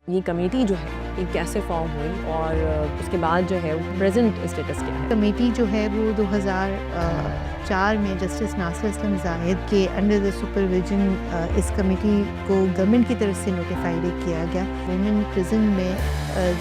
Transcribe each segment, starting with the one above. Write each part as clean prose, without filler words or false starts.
یہ کمیٹی جو ہے یہ کیسے فارم ہوئی اور اس کے بعد جو ہے پریزنٹ اسٹیٹس کیا ہے؟ کمیٹی جو ہے وہ 2004 میں جسٹس ناصر اسلم زاہد کے انڈر دا سپرویژن اس کمیٹی کو گورنمنٹ کی طرف سے نوٹیفائڈ کیا گیا۔ وومن پرزن میں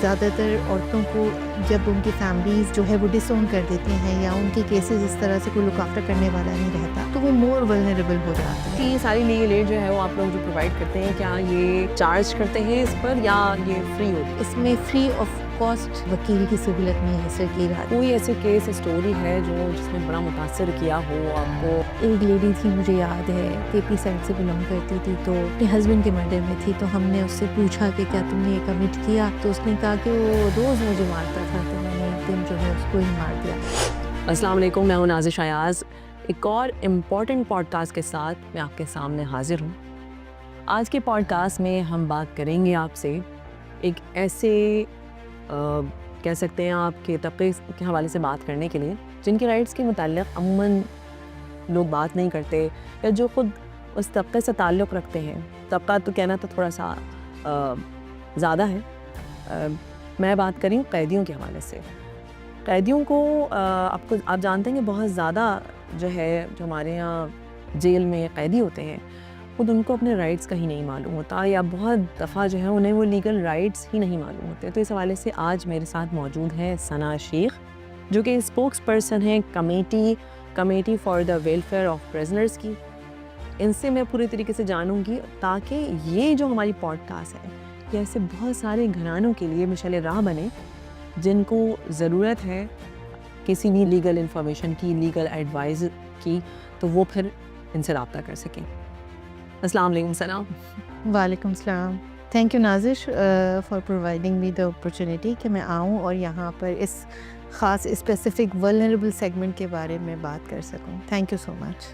زیادہ تر عورتوں کو جب ان کی فیملیز جو ہے وہ ڈس اون کر دیتی ہیں یا ان کے کیسز اس طرح سے کوئی لک آفٹر کرنے والا نہیں رہتا تو وہ مور ولنریبل ہو جاتے ہیں۔ کہ یہ ساری لیگل ایڈ جو ہے وہ آپ لوگ جو پرووائڈ کرتے ہیں کیا یہ چارج کرتے ہیں اس پر یا یہ فری ہوتی ہے؟ اس میں فری آف کاسٹ وکیل کی سہولت میں حاصل کی جاتی ہے۔ کوئی ایسے کیس اسٹوری ہے جو جس نے بڑا متاثر کیا ہو آپ کو؟ ایک لیڈی تھی مجھے یاد ہے کے پی سائڈ سے بلانگ کرتی تھی تو اپنے ہسبینڈ کے مرڈر میں تھی تو ہم نے اس سے پوچھا کہ کیا تم نے یہ کمٹ کیا تو اس نے کہا کہ وہ روز مجھے مارتا تھا تو میں نے ایک دن جو ہے اس کو ہی مار دیا۔ السلام علیکم، میں ہوں نازش ایاز، ایک اور امپورٹنٹ پوڈ کاسٹ کے ساتھ میں آپ کے سامنے حاضر ہوں۔ آج کے پوڈ کاسٹ میں ہم بات کریں گے آپ سے ایک ایسے کہہ سکتے ہیں آپ کے طبقے کے حوالے سے بات کرنے کے لیے جن کے رائٹس کے متعلق عموماً لوگ بات نہیں کرتے یا جو خود اس طبقے سے تعلق رکھتے ہیں۔ طبقہ تو کہنا تو تھوڑا سا زیادہ ہے۔ میں بات کری ہوں قیدیوں کے حوالے سے۔ قیدیوں کو آپ جانتے ہیں کہ بہت زیادہ جو ہے جو ہمارے یہاں جیل میں قیدی ہوتے ہیں خود ان کو اپنے رائٹس کا ہی نہیں معلوم ہوتا یا بہت دفعہ جو ہے انہیں وہ لیگل رائٹس ہی نہیں معلوم ہوتے۔ تو اس حوالے سے آج میرے ساتھ موجود ہے ثنا شیخ جو کہ اسپوکس پرسن ہے committee for the welfare of prisoners کی۔ ان سے میں پوری طریقے سے جانوں گی تاکہ یہ جو ہماری پوڈ کاسٹ ہے یہ ایسے بہت سارے گھرانوں کے لیے مشعل راہ بنے جن کو ضرورت ہے کسی بھی لیگل انفارمیشن کی، لیگل ایڈوائز کی، تو وہ پھر ان سے رابطہ کر سکیں۔ السلام علیکم ثنا۔ وعلیکم السلام۔ Thank you Nazish for providing me the opportunity کہ میں آؤں اور یہاں پر اس خاص اسپیسیفک ولنریبل سیگمنٹ کے بارے میں بات کر سکوں۔ تھینک یو سو مچ۔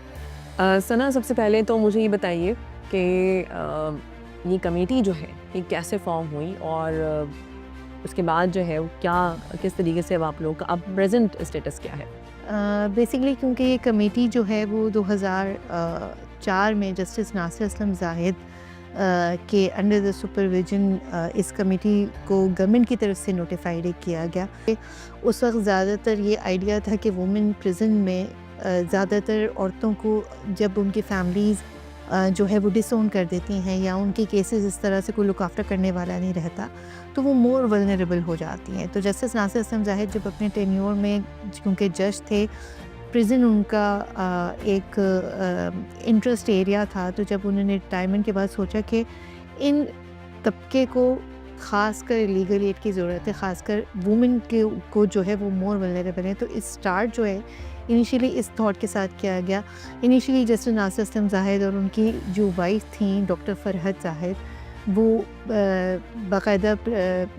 ثنا، سب سے پہلے تو مجھے یہ بتائیے کہ یہ کمیٹی جو ہے یہ کیسے فارم ہوئی اور اس کے بعد جو ہے کس طریقے سے آپ لوگ کا اب پریزنٹ اسٹیٹس کیا ہے؟ بیسیکلی کیونکہ یہ کمیٹی جو ہے وہ 2004 میں جسٹس ناصر اسلم زاہد کے انڈر دا سپرویژن اس کمیٹی کو گورنمنٹ کی طرف سے نوٹیفائڈ کیا گیا۔ اس وقت زیادہ تر یہ آئیڈیا تھا کہ وومن پرزن میں زیادہ تر عورتوں کو جب ان کی فیملیز جو ہے وہ ڈس اون کر دیتی ہیں یا ان کے کیسز اس طرح سے کوئی لک آفٹر کرنے والا نہیں رہتا تو وہ مور ولنریبل ہو جاتی ہیں۔ تو جسٹس ناصر اسلم زاہد جب اپنے ٹینیور میں کیونکہ جج تھے، پریزن ان کا ایک انٹرسٹ ایریا تھا، تو جب انہوں نے ریٹائرمنٹ کے بعد سوچا کہ ان طبقے کو خاص کر لیگل ایڈ کی ضرورت ہے، خاص کر وومن کو جو ہے وہ مور ولنریبل ہے، تو اسٹارٹ جو ہے انیشیلی اس تھاٹ کے ساتھ کیا گیا۔ انیشیلی جسٹس ناصر اسلم زاہد اور ان کی جو وائف تھیں ڈاکٹر فرحت زاہد، وہ باقاعدہ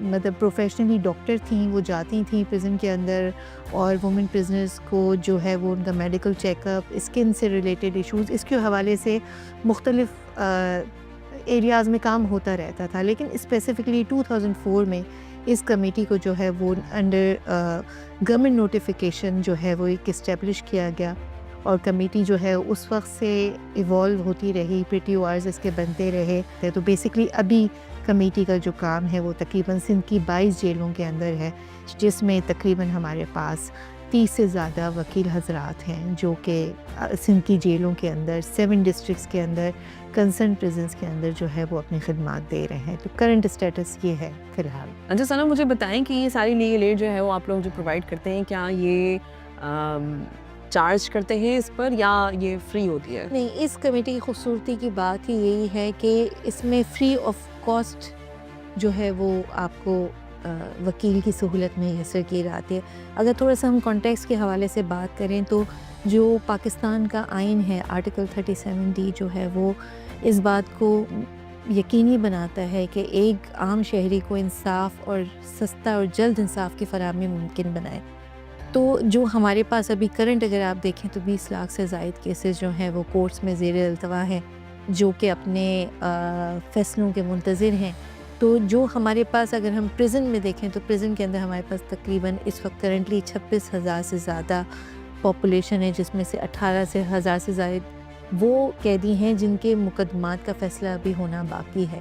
مطلب پروفیشنلی ڈاکٹر تھیں، وہ جاتی تھیں پرزن کے اندر اور وومن پرزنرز کو جو ہے وہ ان کا میڈیکل چیک اپ، اسکن سے ریلیٹڈ ایشوز، اس کے حوالے سے مختلف ایریاز میں کام ہوتا رہتا تھا۔ لیکن اسپیسیفکلی 2004 میں اس کمیٹی کو جو ہے وہ انڈر گورنمنٹ نوٹیفیکیشن جو ہے وہ ایک اسٹیبلش کیا گیا اور کمیٹی جو ہے اس وقت سے ایوالو ہوتی رہی، PTORs اس کے بنتے رہے۔ تو بیسکلی ابھی کمیٹی کا جو کام ہے وہ تقریباً سندھ کی 22 جیلوں کے اندر ہے، جس میں تقریباً ہمارے پاس 30 سے زیادہ وکیل حضرات ہیں جو کہ سندھ کی جیلوں کے اندر 7 ڈسٹرکٹس کے اندر کنسرن پریزنس کے اندر جو ہے وہ اپنی خدمات دے رہے ہیں۔ تو کرنٹ اسٹیٹس یہ ہے فی الحال۔ اچھا ثنا، مجھے بتائیں کہ یہ ساری لیگل ایڈ جو ہے وہ آپ لوگ جو پرووائڈ کرتے ہیں کیا یہ چارج کرتے ہیں اس پر یا یہ فری ہوتی ہے؟ نہیں، اس کمیٹی کی خوبصورتی کی بات ہی یہی ہے کہ اس میں فری آف کاسٹ جو ہے وہ آپ کو وکیل کی سہولت میں حاصل کی جاتی ہے۔ اگر تھوڑا سا ہم کانٹیکسٹ کے حوالے سے بات کریں تو جو پاکستان کا آئین ہے آرٹیکل 37D جو ہے وہ اس بات کو یقینی بناتا ہے کہ ایک عام شہری کو انصاف اور سستا اور جلد انصاف کی فراہمی ممکن بنائے۔ تو جو ہمارے پاس ابھی کرنٹ اگر آپ دیکھیں تو 20 لاکھ سے زائد کیسز جو ہیں وہ کورٹس میں زیر التوا ہیں جو کہ اپنے فیصلوں کے منتظر ہیں۔ تو جو ہمارے پاس اگر ہم پرزن میں دیکھیں تو پرزن کے اندر ہمارے پاس تقریباً اس وقت کرنٹلی 26,000 سے زیادہ پاپولیشن ہے، جس میں سے 18,000 سے زائد وہ قیدی ہیں جن کے مقدمات کا فیصلہ ابھی ہونا باقی ہے۔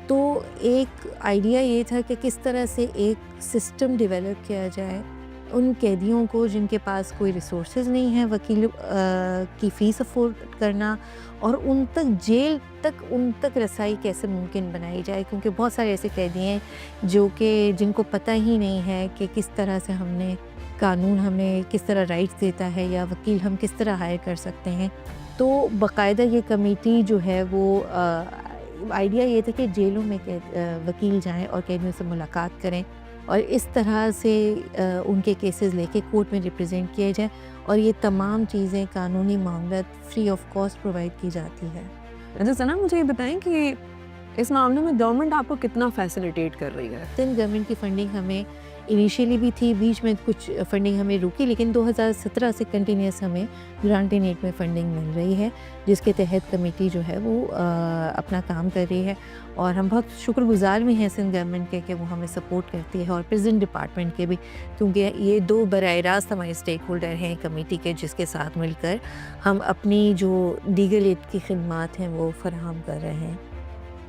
تو ایک آئیڈیا یہ تھا کہ کس طرح سے ایک سسٹم ڈیولپ کیا جائے ان قیدیوں کو جن کے پاس کوئی ریسورسز نہیں ہیں وکیل کی فیس افورڈ کرنا، اور ان تک رسائی کیسے ممکن بنائی جائے، کیونکہ بہت سارے ایسے قیدی ہیں جن کو پتہ ہی نہیں ہے کہ کس طرح سے قانون ہمیں کس طرح رائٹس دیتا ہے یا وکیل ہم کس طرح ہائر کر سکتے ہیں۔ تو باقاعدہ یہ کمیٹی جو ہے وہ آئیڈیا یہ تھا کہ جیلوں میں وکیل جائیں اور قیدیوں سے ملاقات کریں اور اس طرح سے ان کے کیسز لے کے کورٹ میں ریپرزینٹ کیے جائیں، اور یہ تمام چیزیں قانونی معاملات فری آف کاسٹ پرووائڈ کی جاتی ہے۔ اچھا ثنا، مجھے یہ بتائیں کہ اس معاملے میں گورنمنٹ آپ کو کتنا فیسیلیٹیٹ کر رہی ہے؟ سندھ گورنمنٹ کی فنڈنگ ہمیں انیشیلی بھی تھی، بیچ میں کچھ فنڈنگ ہمیں رکی، لیکن 2017 سے کنٹینیوس ہمیں گرانٹ ان ایڈ میں فنڈنگ مل رہی ہے، جس کے تحت کمیٹی جو ہے وہ اپنا کام کر رہی ہے، اور ہم بہت شکر گزار بھی ہیں سندھ گورنمنٹ کے کہ وہ ہمیں سپورٹ کرتی ہے، اور پریزنٹ ڈپارٹمنٹ کے بھی، کیونکہ یہ دو براہ راست ہمارے اسٹیک ہولڈر ہیں کمیٹی کے، جس کے ساتھ مل کر ہم اپنی جو لیگل ایڈ کی خدمات ہیں وہ فراہم کر رہے ہیں۔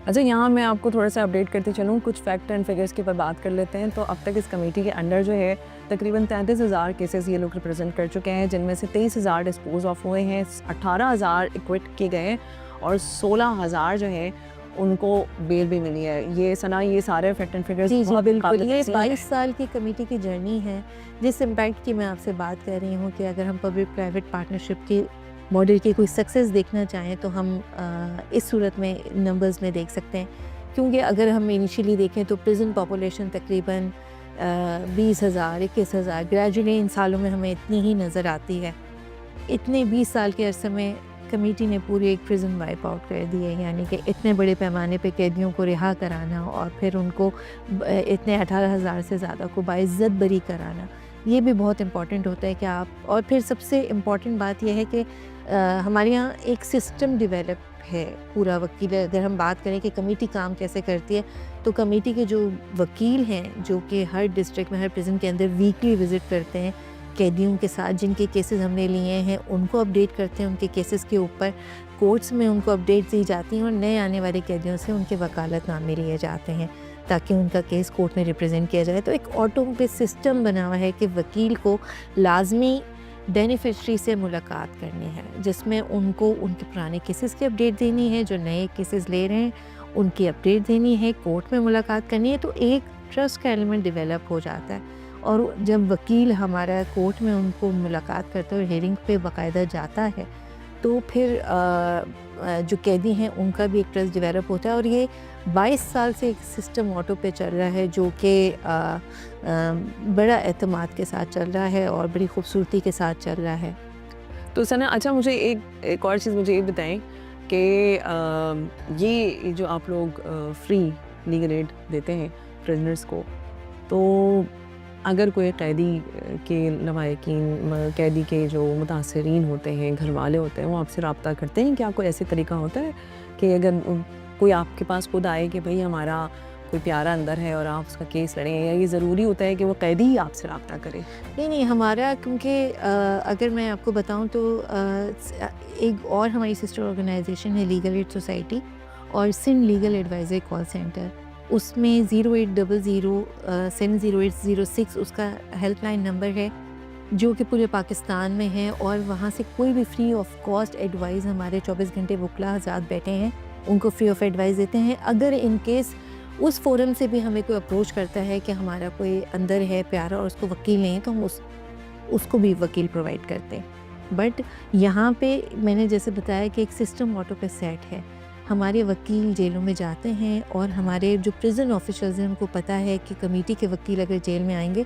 اچھا، یہاں میں آپ کو تھوڑا سا اپڈیٹ کرتے چلوں، کچھ فیکٹ اینڈ فگرس کے اوپر بات کر لیتے ہیں۔ تو اب تک اس کمیٹی کے انڈر جو ہے تقریباً 33,000 کیسز یہ لوگ ریپرزینٹ کر چکے ہیں، جن میں سے 23,000 ڈسپوز آف ہوئے ہیں، 18,000 ایکوٹ کیے گئے ہیں، اور 16,000 جو ہے ان کو بیل بھی ملی ہے۔ یہ ثنا، یہ سارے فیکٹ اینڈ فگرس جی بالکل، یہ 22 سال کی کمیٹی کی جرنی ہے، جس امپیکٹ کی میں آپ سے بات کر رہی ہوں کہ اگر ہم پبلک پرائیویٹ پارٹنرشپ کی ماڈل کی کوئی سکسیس دیکھنا چاہیں تو ہم اس صورت میں نمبرز میں دیکھ سکتے ہیں، کیونکہ اگر ہم انیشیلی دیکھیں تو پریزن پاپولیشن تقریباً 20,000 21,000 گریجولی ان سالوں میں ہمیں اتنی ہی نظر آتی ہے۔ اتنے 20 سال کے عرصے میں کمیٹی نے پوری ایک پریزن وائپ آؤٹ کر دی ہے، یعنی کہ اتنے بڑے پیمانے پہ قیدیوں کو رہا کرانا اور پھر ان کو اتنے 18,000 سے زیادہ کو باعزت بری کرانا، یہ بھی بہت امپورٹنٹ ہوتا ہے کہ آپ، اور پھر سب سے امپورٹنٹ بات یہ ہے کہ ہمارے یہاں ایک سسٹم ڈیولپ ہے پورا وکیل۔ اگر ہم بات کریں کہ کمیٹی کام کیسے کرتی ہے، تو کمیٹی کے جو وکیل ہیں جو کہ ہر ڈسٹرکٹ میں ہر پریزن کے اندر ویکلی وزٹ کرتے ہیں قیدیوں کے ساتھ، جن کے کیسز ہم نے لیے ہیں ان کو اپڈیٹ کرتے ہیں، ان کے کیسز کے اوپر کورٹس میں ان کو اپڈیٹ دی جاتی ہیں، اور نئے آنے والے قیدیوں سے ان کے وکالت نامے لیے جاتے ہیں تاکہ ان کا کیس کورٹ میں ریپرزینٹ کیا جائے۔ تو ایک آٹو پہ سسٹم بنا ہوا ہے کہ وکیل کو لازمی بینیفیشری سے ملاقات کرنی ہے، جس میں ان کو ان کے پرانے کیسز کی اپڈیٹ دینی ہے، جو نئے کیسز لے رہے ہیں ان کی اپڈیٹ دینی ہے، کورٹ میں ملاقات کرنی ہے، تو ایک ٹرسٹ کا ایلیمنٹ ڈیولپ ہو جاتا ہے۔ اور جب وکیل ہمارا کورٹ میں ان کو ملاقات کرتا ہے اور ہیئرنگ پہ باقاعدہ جاتا ہے، تو پھر جو قیدی ہیں ان کا بھی ایک ٹرسٹ ڈیولپ ہوتا ہے، اور یہ 22 سال سے ایک سسٹم آٹو پہ چل رہا ہے جو کہ بڑا اعتماد کے ساتھ چل رہا ہے اور بڑی خوبصورتی کے ساتھ چل رہا ہے۔ تو ثنا، اچھا مجھے ایک اور چیز مجھے یہ بتائیں کہ یہ جو آپ لوگ فری لیگل ایڈ دیتے ہیں پرزنرز کو، تو اگر کوئی قیدی کے لواحقین، قیدی کے جو متاثرین ہوتے ہیں، گھر والے ہوتے ہیں، وہ آپ سے رابطہ کرتے ہیں؟ کیا کوئی ایسے طریقہ ہوتا ہے کہ اگر کوئی آپ کے پاس خود آئے کہ بھئی ہمارا کوئی پیارا اندر ہے اور آپ اس کا کیس لڑیں، یا یہ ضروری ہوتا ہے کہ وہ قیدی ہی آپ سے رابطہ کرے؟ نہیں، ہمارا کیونکہ اگر میں آپ کو بتاؤں تو ایک اور ہماری سسٹر آرگنائزیشن ہے لیگل ایڈ سوسائٹی، اور Sindh legal advisory call centre, اس میں 0800-70806 اس کا ہیلپ لائن نمبر ہے، جو کہ پورے پاکستان میں ہے، اور وہاں سے کوئی بھی فری آف کاسٹ ایڈوائز، ہمارے 24 گھنٹے وکلا حضرات بیٹھے ہیں، ان کو فری آف ایڈوائز دیتے ہیں۔ اگر ان کیس اس فورم سے بھی ہمیں کوئی اپروچ کرتا ہے کہ ہمارا کوئی اندر ہے پیارا اور اس کو وکیل نہیں ہے، تو ہم اس کو بھی وکیل پرووائڈ کرتے ہیں۔ بٹ یہاں پہ میں نے جیسے بتایا کہ ایک سسٹم آٹو پہ سیٹ ہے، ہمارے وکیل جیلوں میں جاتے ہیں، اور ہمارے جو پریزن آفیشرز ہیں ان کو پتہ ہے کہ کمیٹی کے وکیل اگر جیل میں آئیں گے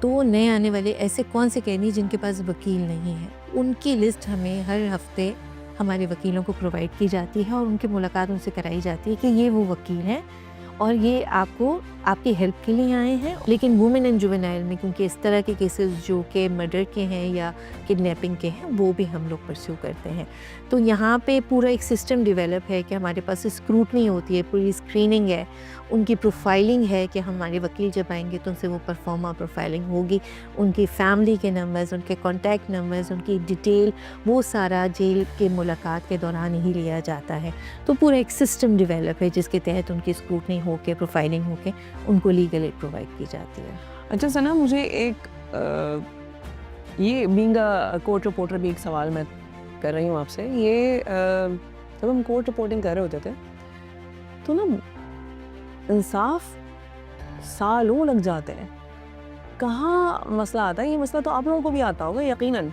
تو نئے آنے والے ایسے کون سے قیدی جن کے پاس وکیل نہیں ہے، ان کی لسٹ ہمیں ہر ہفتے ہمارے وکیلوں کو پرووائڈ کی جاتی ہے، اور ان کی ملاقات ان سے کرائی جاتی ہے کہ یہ وہ وکیل ہیں اور یہ آپ کی ہیلپ کے لیے آئے ہیں۔ لیکن وومن اینڈ جوینائل میں کیونکہ اس طرح کے کیسز جو کہ مرڈر کے ہیں یا کڈنیپنگ کے ہیں، وہ بھی ہم لوگ پرسیو کرتے ہیں۔ تو یہاں پہ پورا ایک سسٹم ڈیولپ ہے کہ ہمارے پاس اسکروٹنی ہوتی ہے، پوری اسکریننگ ہے، ان کی پروفائلنگ ہے کہ ہمارے وکیل جب آئیں گے تو ان سے وہ پرفارما پروفائلنگ ہوگی، ان کی فیملی کے نمبرز، ان کے کانٹیکٹ نمبرز، ان کی ڈیٹیل، وہ سارا جیل کے ملاقات کے دوران ہی لیا جاتا ہے. تو پورا ایک سسٹم ڈیولپ ہے جس کے تحت ان کی اسکروٹنی ہو کے پروفائلنگ ہو کے ان کو لیگل ایڈ پرووائڈ کی جاتی ہے. اچھا ثنا، مجھے ایک یہ بینگ کورٹ رپورٹر بھی ایک سوال میں کر رہی ہوں آپ سے. یہ جب ہم کورٹ رپورٹنگ کر رہے ہوتے تھے تو نا انصاف سالوں لگ جاتے ہیں. کہاں مسئلہ آتا ہے؟ یہ مسئلہ تو آپ لوگوں کو بھی آتا ہوگا یقیناً.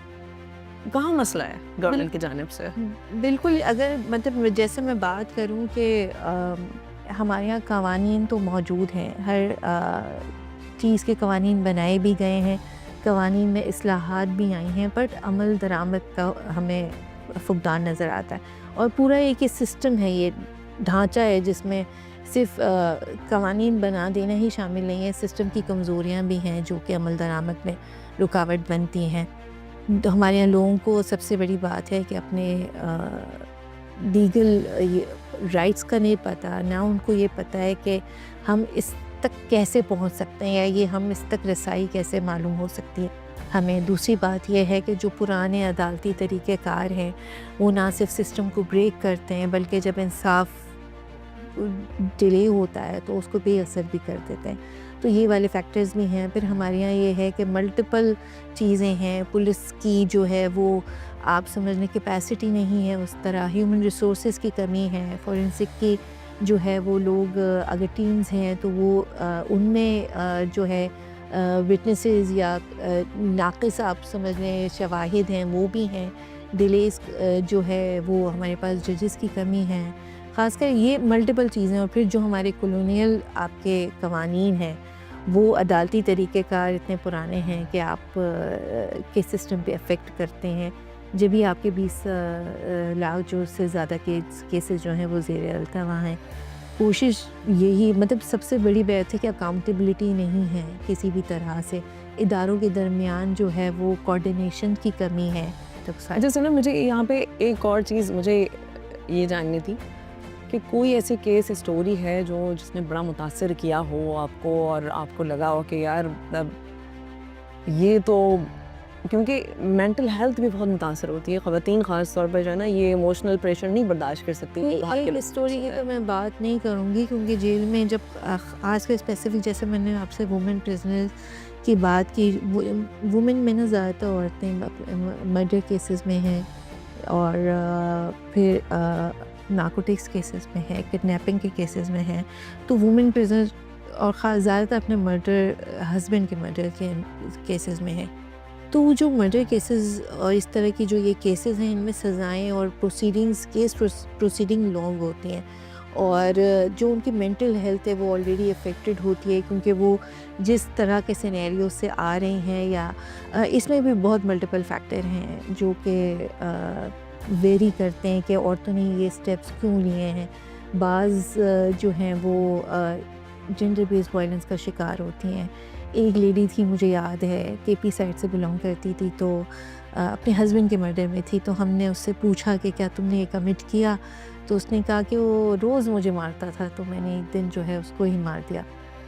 کہاں مسئلہ ہے گورنمنٹ کی جانب سے؟ بالکل، اگر مطلب جیسے میں بات کروں کہ ہمارے یہاں قوانین تو موجود ہیں، ہر چیز کے قوانین بنائے بھی گئے ہیں، قوانین میں اصلاحات بھی آئی ہیں، بٹ عمل درآمد کا ہمیں فقدان نظر آتا ہے. اور پورا ایک سسٹم ہے، یہ ڈھانچہ ہے جس میں صرف قوانین بنا دینا ہی شامل نہیں ہے، سسٹم کی کمزوریاں بھی ہیں جو کہ عمل درآمد میں رکاوٹ بنتی ہیں. تو ہمارے یہاں لوگوں کو سب سے بڑی بات ہے کہ اپنے لیگل رائٹس کا نہیں پتہ، نہ ان کو یہ پتہ ہے کہ ہم اس تک کیسے پہنچ سکتے ہیں یا یہ ہم اس تک رسائی کیسے معلوم ہو سکتی ہے ہمیں. دوسری بات یہ ہے کہ جو پرانے عدالتی طریقہ کار ہیں وہ نہ صرف سسٹم کو بریک کرتے ہیں بلکہ جب انصاف ڈیلے ہوتا ہے تو اس کو بے اثر بھی کر دیتے ہیں. تو یہ والے فیکٹرز بھی ہیں. پھر ہمارے یہاں یہ ہے کہ ملٹیپل چیزیں ہیں، پولیس کی جو ہے وہ آپ سمجھنے کیپیسٹی نہیں ہے اس طرح، ہیومن ریسورسز کی کمی ہے، فورینسک کی جو ہے وہ لوگ اگر ٹیمز ہیں تو وہ ان میں جو ہے وٹنسز یا ناقص آپ سمجھ لیں شواہد ہیں وہ بھی ہیں. ڈیلیز جو ہے وہ ہمارے پاس ججز کی کمی ہے، خاص کر یہ ملٹیپل چیزیں. اور پھر جو ہمارے کولونیل آپ کے قوانین ہیں وہ عدالتی طریقہ کار اتنے پرانے ہیں کہ آپ کے سسٹم پہ افیکٹ کرتے ہیں. جب بھی آپ کے 20 لاکھ جو سے زیادہ کیسز جو ہیں وہ زیر التوا ہیں. کوشش یہی مطلب سب سے بڑی بات ہے کہ اکاؤنٹیبلٹی نہیں ہے کسی بھی طرح سے، اداروں کے درمیان جو ہے وہ کوارڈینیشن کی کمی ہے. اچھا سنا، مجھے یہاں پہ ایک اور چیز مجھے یہ جاننی تھی کہ کوئی ایسی کیس اسٹوری ہے جو جس نے بڑا متاثر کیا ہو آپ کو اور آپ کو لگا ہو کہ یار یہ تو، کیونکہ مینٹل ہیلتھ بھی بہت متاثر ہوتی ہے خواتین خاص طور پر جو ہے نا، یہ ایموشنل پریشر نہیں برداشت کر سکتی. ایک اسٹوری کی تو میں بات نہیں کروں گی کیونکہ جیل میں جب آج کا اسپیسیفک جیسے میں نے آپ سے وومن پرزنرز کی بات کی، وومن میں نا زیادہ تر عورتیں مرڈر کیسز میں ہیں اور پھر نارکوٹکس کیسز میں ہیں، کڈنیپنگ کے کیسز میں ہیں. تو وومن پرزنرز اور خاص زیادہ تر اپنے مرڈر ہسبینڈ کے مرڈر کے کیسز میں ہیں. تو جو مرڈر کیسز اور اس طرح کی جو یہ کیسز ہیں ان میں سزائیں اور کیس پروسیڈنگ لانگ ہوتی ہیں اور جو ان کی مینٹل ہیلتھ ہے وہ آلریڈی افیکٹڈ ہوتی ہے کیونکہ وہ جس طرح کے سینیریو سے آ رہے ہیں، یا اس میں بھی بہت ملٹیپل فیکٹر ہیں جو کہ ویری کرتے ہیں کہ عورتوں نے یہ اسٹیپس کیوں لیے ہیں. بعض جو ہیں وہ جینڈر بیسڈ وائلنس کا شکار ہوتی ہیں. ایک لیڈی تھی مجھے یاد ہے کے پی سائڈ سے بلانگ کرتی تھی، تو اپنے ہسبینڈ کے مرڈر میں تھی. تو ہم نے اس سے پوچھا کہ کیا تم نے یہ کمٹ کیا؟ تو اس نے کہا کہ وہ روز مجھے مارتا تھا تو میں نے ایک دن جو ہے اس کو ہی مار دیا.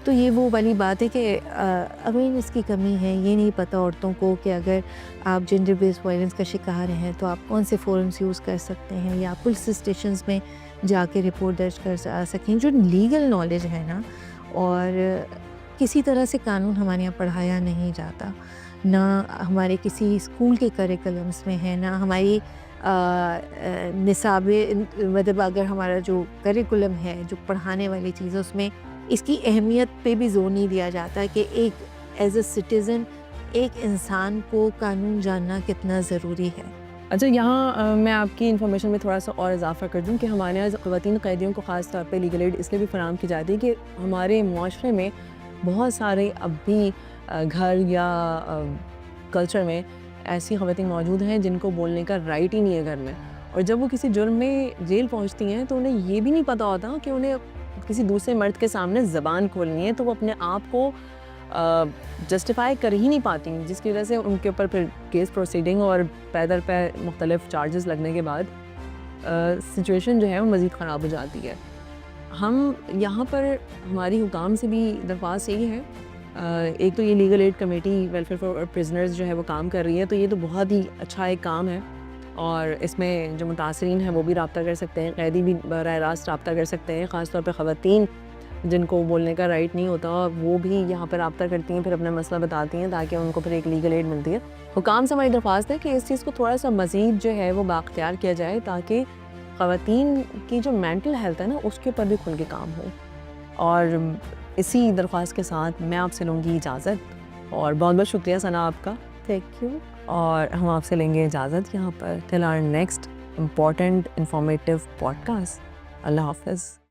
تو یہ وہ والی بات ہے کہ اویئرنیس کی کمی ہے. یہ نہیں پتہ عورتوں کو کہ اگر آپ جینڈر بیسڈ وائلنس کا شکار ہیں تو آپ کون سے فورمز یوز کر سکتے ہیں یا پولیس اسٹیشنز میں جا کے رپورٹ درج کر سکیں. جو لیگل نالج ہے نا، اور کسی طرح سے قانون ہمارے یہاں پڑھایا نہیں جاتا، نہ ہمارے کسی اسکول کے کریکولمس میں ہے، نہ ہماری نصاب مطلب اگر ہمارا جو کریکولم ہے جو پڑھانے والی چیز ہے اس میں اس کی اہمیت پہ بھی زور نہیں دیا جاتا کہ ایک ایز اے سٹیزن ایک انسان کو قانون جاننا کتنا ضروری ہے. اچھا، یہاں میں آپ کی انفارمیشن میں تھوڑا سا اور اضافہ کر دوں کہ ہمارے یہاں خواتین قیدیوں کو خاص طور پہ لیگل ایڈ اس لیے بھی فراہم کی جاتی ہے کہ ہمارے معاشرے میں بہت سارے اب بھی گھر یا کلچر میں ایسی خواتین موجود ہیں جن کو بولنے کا رائٹ ہی نہیں ہے گھر میں، اور جب وہ کسی جرم میں جیل پہنچتی ہیں تو انہیں یہ بھی نہیں پتہ ہوتا کہ انہیں کسی دوسرے مرد کے سامنے زبان کھولنی ہے، تو وہ اپنے آپ کو جسٹیفائی کر ہی نہیں پاتی، جس کی وجہ سے ان کے اوپر پھر کیس پروسیڈنگ اور پے در پے مختلف چارجز لگنے کے بعد سچویشن جو ہے وہ مزید خراب ہو جاتی ہے. ہم یہاں پر ہماری حکام سے بھی درخواست یہی ہے، ایک تو یہ legal aid committee welfare for prisoners جو ہے وہ کام کر رہی ہے، تو یہ تو بہت ہی اچھا ایک کام ہے، اور اس میں جو متاثرین ہیں وہ بھی رابطہ کر سکتے ہیں، قیدی بھی براہ راست رابطہ کر سکتے ہیں، خاص طور پہ خواتین جن کو بولنے کا رائٹ نہیں ہوتا وہ بھی یہاں پہ رابطہ کرتی ہیں، پھر اپنا مسئلہ بتاتی ہیں تاکہ ان کو پھر ایک لیگل ایڈ ملتی ہے۔ حکام سے ہماری درخواست ہے کہ اس چیز کو تھوڑا سا مزید جو ہے وہ بااختیار کیا جائے تاکہ خواتین کی جو مینٹل ہیلتھ ہے نا اس کے اوپر بھی کھل کے کام ہو، اور اسی درخواست کے ساتھ میں آپ سے لوں گی اجازت، اور بہت بہت شکریہ ثنا آپ کا، تھینک یو. اور ہم آپ سے لیں گے اجازت یہاں پر till our next important informative podcast. اللہ حافظ۔